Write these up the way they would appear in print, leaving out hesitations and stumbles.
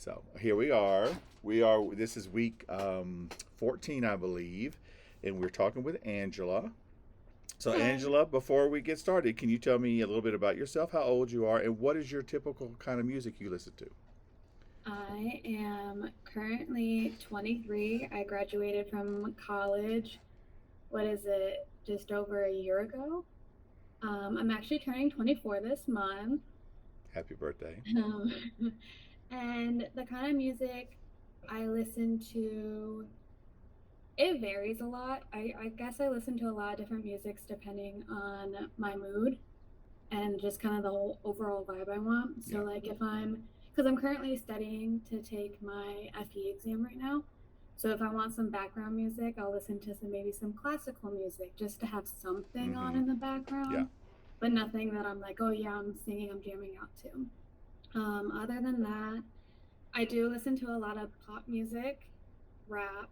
So here we are. We are. This is week 14, I believe, and we're talking with Angela. So Hi, Angela, before we get started, can you tell me a little bit about yourself, how old you are, and what is your typical kind of music you listen to? I am currently 23. I graduated from college, what is it, just over a year ago. I'm actually turning 24 this month. Happy birthday. Um, and the kind of music I listen to, it varies a lot. I guess I listen to a lot of different musics depending on my mood and just kind of the whole overall vibe I want. So, Yeah. like, because I'm currently studying to take my FE exam right now. So, if I want some background music, I'll listen to maybe some classical music just to have something on Mm-hmm. in the Yeah. background, but nothing that I'm like, oh yeah, I'm singing, I'm jamming out to. Other than that, I do listen to a lot of pop music, rap,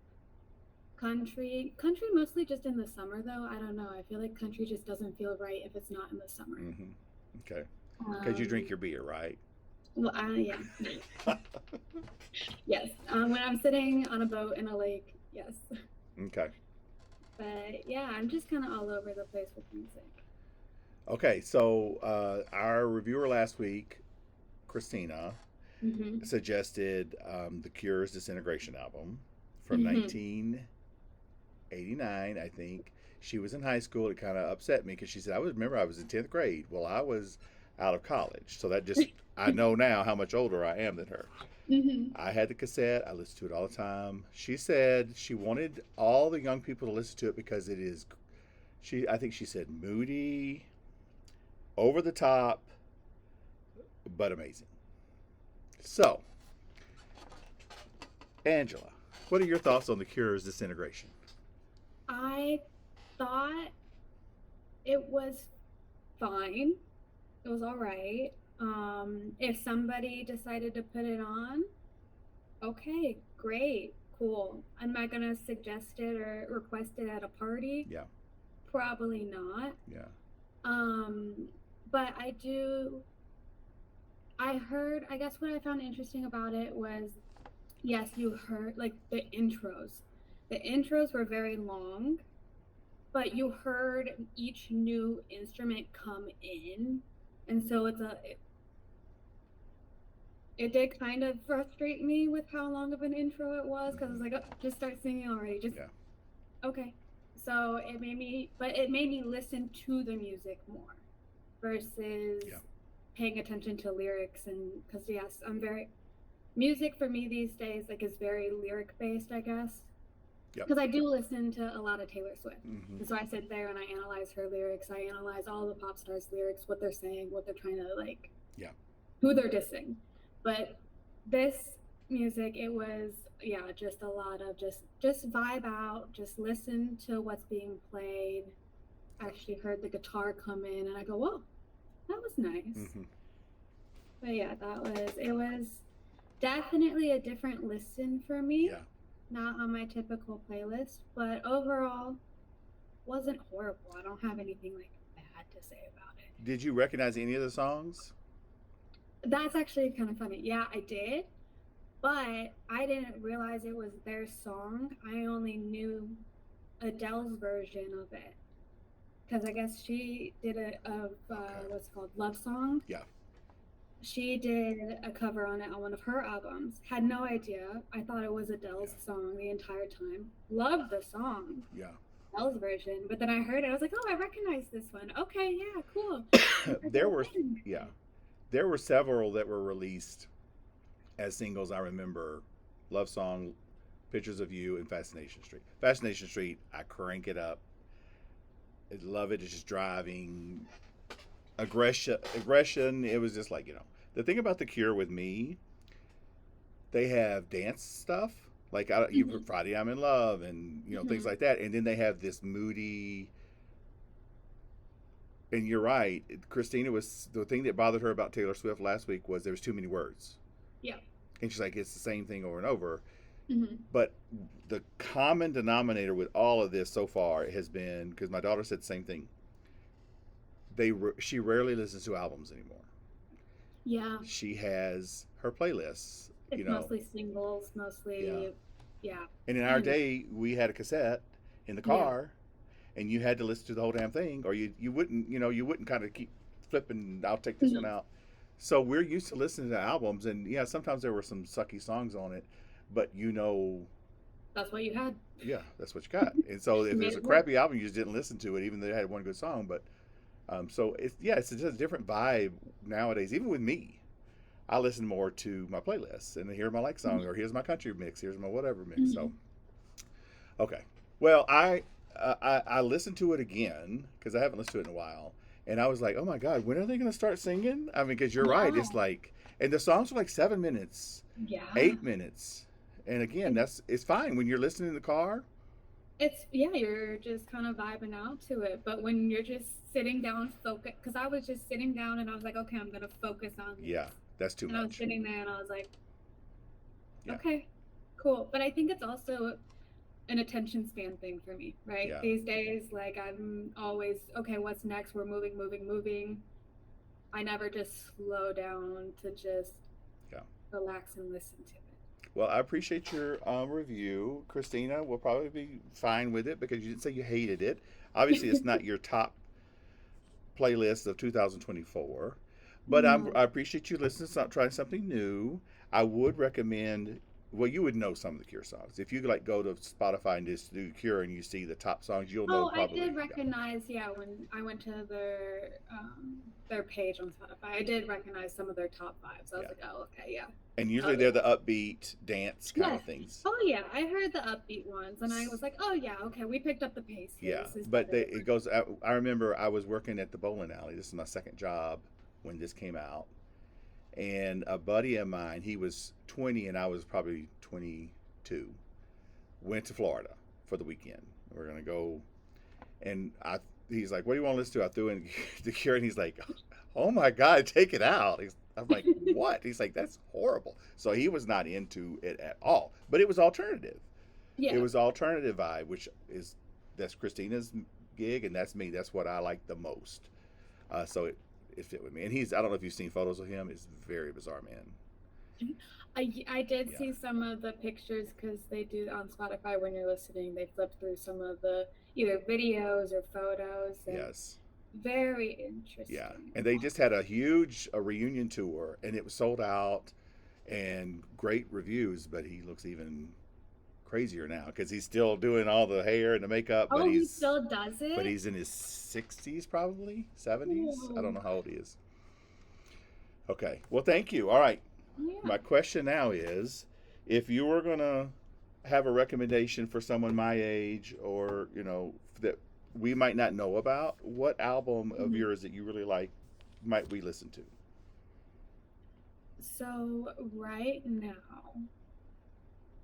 country mostly just in the summer though. I don't know. I feel like country just doesn't feel right if it's not in the summer. Mm-hmm. Okay. Because you drink Um, your beer, right? well, yeah, yes. When I'm sitting on a boat in a lake, yes. Okay. But yeah, I'm just kind of all over the place with music. Okay. So our reviewer last week, Christina, Hmm. suggested the Cure's Disintegration album from Hmm. 1989, I think. She was in high school. It kind of upset me because she said, remember I was in 10th grade. Well, I was out of college. So that just, I know now how much older I am than her. Hmm. I had the cassette. I listened to it all the time. She said she wanted all the young people to listen to it because it is, I think she said moody, over the top, but amazing. So, Angela, what are your thoughts on the Cure's Disintegration? I thought it was fine. It was all right. If somebody decided to put it on, okay, great, cool. Am I gonna suggest it or request it at a party? Yeah, Probably not. yeah, Um, but I heard, I guess what I found interesting about it was, yes, you heard like the intros. The intros were very long, but you heard each new instrument come in. And so it did kind of frustrate me with how long of an intro it was because I was mm-hmm. like, oh, just start singing already. Just Yeah, okay. So it made me listen to the music more versus yeah, paying attention to lyrics. And because yes, music for me these days like is very lyric based, I guess, yep, because I do listen to a lot of Taylor Swift. mm-hmm. And so I sit there and I analyze her lyrics. I analyze all the pop stars lyrics, what they're saying, what they're trying to like, Yeah, who they're dissing. But this music, it was yeah, just a lot of just vibe out, just listen to what's being played. Actually heard the guitar come in and I go, whoa, that was nice. mm-hmm. But yeah, it was definitely a different listen for me. Yeah. Not on my typical playlist, but overall wasn't horrible. I don't have anything like bad to say about it. Did you recognize any of the songs? That's actually kind of funny. Yeah, I did, but I didn't realize it was their song. I only knew Adele's version of it because I guess she did Okay. what's it called, Love Song. Yeah. She did a cover on it on one of her albums. Had no idea. I thought it was Adele's Yeah. song the entire time. Loved the song, Yeah. Adele's version, but then I heard it. I was like, oh, I recognize this one. Okay, yeah, cool. there were, yeah, there were several that were released as singles. I remember "Love Song," "Pictures of You," and "Fascination Street." "Fascination Street," I crank it up. I love it. It's just driving aggression. It was just like the thing about the Cure with me. They have dance stuff like you Mhm, Friday I'm in Love and things mhm. like that, and then they have this moody. And you're right. Christina was the thing that bothered her about Taylor Swift last week was there was too many words. Yeah. And she's like, it's the same thing over and over. Mhm. But the common denominator with all of this so far has been because my daughter said the same thing. She rarely listens to albums anymore. Yeah. She has her playlists you It's know. mostly singles, Yeah. mostly, yeah. And in our And day, we had a cassette in the yeah. car, and you had to listen to the whole damn thing, or you wouldn't, you wouldn't kind of keep flipping. I'll take this one No, out. So we're used to listening to albums, and yeah, sometimes there were some sucky songs on it, but that's what you had. yeah, that's what you got. And so if You made there's a it work. crappy album, you just didn't listen to it, even though it had one good song. But so it's yeah, it's just a different vibe nowadays. Even with me, I listen more to my playlists and here's my like song, or here's my country mix, here's my whatever mix. So Mhm. okay, well I listened to it again because I haven't listened to it in a while, and I was like, oh my god, when are they going to start singing? I mean, because you're right, Yeah. it's like, and the songs are like 7 minutes, Yeah. 8 minutes, and again, And it's fine when you're listening in the car. it's, yeah, you're just kind of vibing out to it. But when you're just sitting down, focus, because I was just sitting down and I was like, okay, I'm gonna focus on Yeah, this. that's too And I was much. sitting there and I was like, Yeah, okay, cool. But I think it's also an attention span thing for me, right? yeah, These days, like I'm always, okay, what's next? We're moving, moving, moving. I never just slow down to just yeah. relax and listen to it. Well, I appreciate your review, Christina. We'll probably be fine with it because you didn't say you hated it. Obviously, it's not your top playlist of 2024, but No. I appreciate you listening, trying something new. I would recommend. Well, you would know some of the Cure songs if you like go to Spotify and just do Cure and you see the top songs. You'll know Oh, I probably. did recognize, yeah, when I went to their page on Spotify, I did recognize some of their top fives. I was Yeah, like, oh, okay, yeah. and Oh usually they're yeah. the upbeat dance kind Yes. of things. Oh yeah, I heard the upbeat ones and I was like, oh yeah, okay, we picked up the pace here. Yeah, This is but better. it goes. I remember I was working at the bowling alley. This is my second job when this came out, and a buddy of mine, he was 20 and I was probably 22, went to Florida for the weekend. We're gonna go, and he's like, "What do you want to listen to?" I threw in the Cure, and he's like, "Oh my God, take it out." I'm like, "What?" He's like, "That's horrible." So he was not into it at all, but it was alternative. It Yeah. was alternative vibe, which is that's Christina's gig, and that's me. That's what I like the most. So it fit with me. And I don't know if you've seen photos of him. It's very bizarre, man. I did Yeah. see some of the pictures because they do on Spotify when you're listening, they flip through some of the either videos or photos and Yes. very Yeah. interesting. And they just had a huge reunion tour, and it was sold out, and great reviews. But he looks even crazier now because he's still doing all the hair and the makeup, Oh, he still does but it? he's in his 60s, probably 70s. I don't Whoa. know how old he is. Okay. Well, thank you. All right. Yeah. My question now is, if you were gonna have a recommendation for someone my age, or that we might not know about, what album of Mhm. yours that you really like might we listen to? So right now,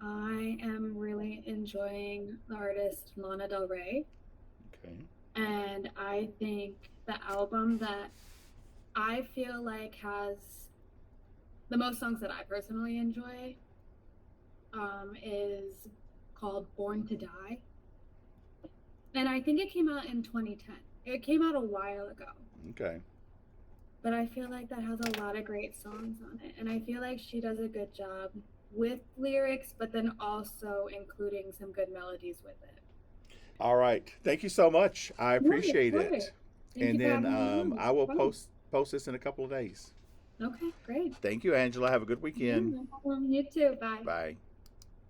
I am really enjoying the artist Lana Del Rey, Okay. and I think the album that I feel like has the most songs that I personally enjoy is called Born to Die. And I think it came out in 2010. It came out a while ago. Okay. But I feel like that has a lot of great songs on it. And I feel like she does a good job with lyrics, but then also including some good melodies with it. All right. Thank you so much. I Yeah, of appreciate course. it. Thank And you for then having me on. This I was will fun. post this in a couple of days. Okay, great. Thank you, Angela. Have a good Yeah, weekend. no problem. You too. Bye. Bye.